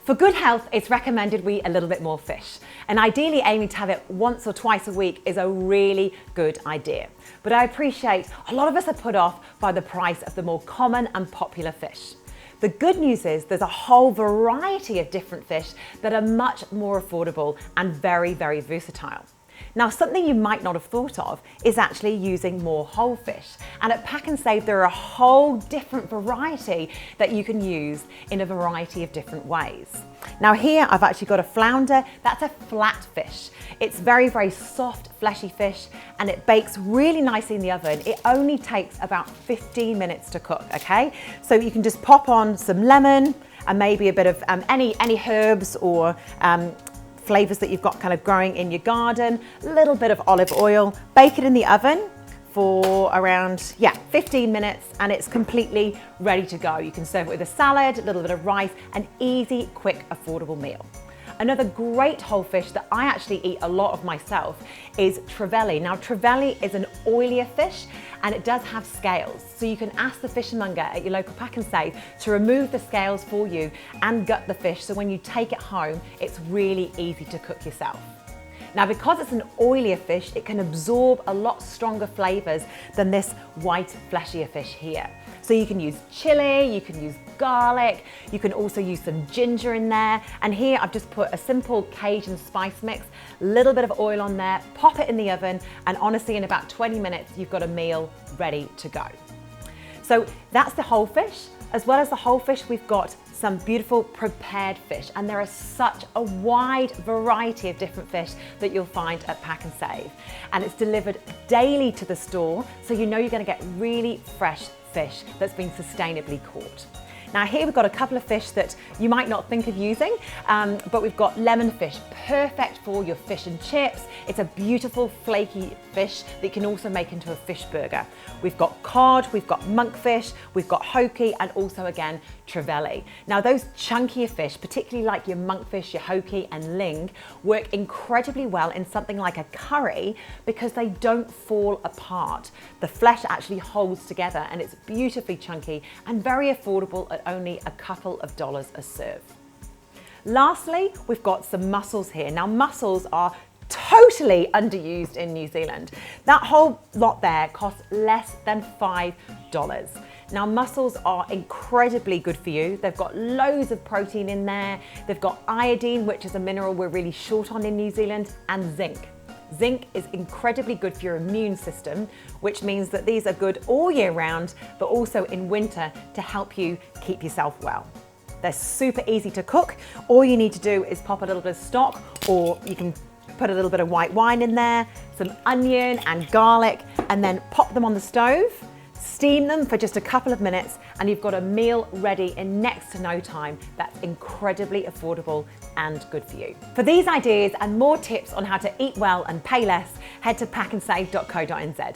For good health, it's recommended we eat a little bit more fish, and ideally aiming to have it once or twice a week is a really good idea. But I appreciate a lot of us are put off by the price of the more common and popular fish. The good news is there's a whole variety of different fish that are much more affordable and very, very versatile. Now, something you might not have thought of is actually using more whole fish. And at PAK'nSAVE, there are a whole different variety that you can use in a variety of different ways. Now here, I've actually got a flounder. That's a flatfish. It's very, very soft, fleshy fish, and it bakes really nicely in the oven. It only takes about 15 minutes to cook, okay? So you can just pop on some lemon and maybe a bit of any herbs or flavors that you've got kind of growing in your garden, a little bit of olive oil, bake it in the oven for around 15 minutes, and it's completely ready to go. You can serve it with a salad, a little bit of rice, an easy, quick, affordable meal. Another great whole fish that I actually eat a lot of myself is Trevally. Now, Trevally is an oilier fish and it does have scales. So you can ask the fishmonger at your local PAK'nSAVE to remove the scales for you and gut the fish, so when you take it home, it's really easy to cook yourself. Now, because it's an oilier fish, it can absorb a lot stronger flavors than this white, fleshier fish here. So you can use chili, you can use garlic, you can also use some ginger in there. And here I've just put a simple Cajun spice mix, a little bit of oil on there, pop it in the oven, and honestly, in about 20 minutes, you've got a meal ready to go. So that's the whole fish. As well as the whole fish, we've got some beautiful prepared fish, and there are such a wide variety of different fish that you'll find at PAK'nSAVE. And it's delivered daily to the store, so you know you're going to get really fresh fish that's been sustainably caught. Now here we've got a couple of fish that you might not think of using, but we've got lemon fish, perfect for your fish and chips. It's a beautiful flaky fish that you can also make into a fish burger. We've got cod, we've got monkfish, we've got hoki, and also again, trevally. Now those chunkier fish, particularly like your monkfish, your hoki and ling, work incredibly well in something like a curry because they don't fall apart. The flesh actually holds together and it's beautifully chunky and very affordable at only a couple of dollars a serve. Lastly, we've got some mussels here. Now mussels are totally underused in New Zealand. That whole lot there costs less than $5. Now mussels are incredibly good for you. They've got loads of protein in there. They've got iodine, which is a mineral we're really short on in New Zealand, and zinc. Zinc is incredibly good for your immune system, which means that these are good all year round, but also in winter to help you keep yourself well. They're super easy to cook. All you need to do is pop a little bit of stock, or you can put a little bit of white wine in there, some onion and garlic, and then pop them on the stove, steam them for just a couple of minutes, and you've got a meal ready in next to no time that's incredibly affordable and good for you. For these ideas and more tips on how to eat well and pay less, head to paknsave.co.nz.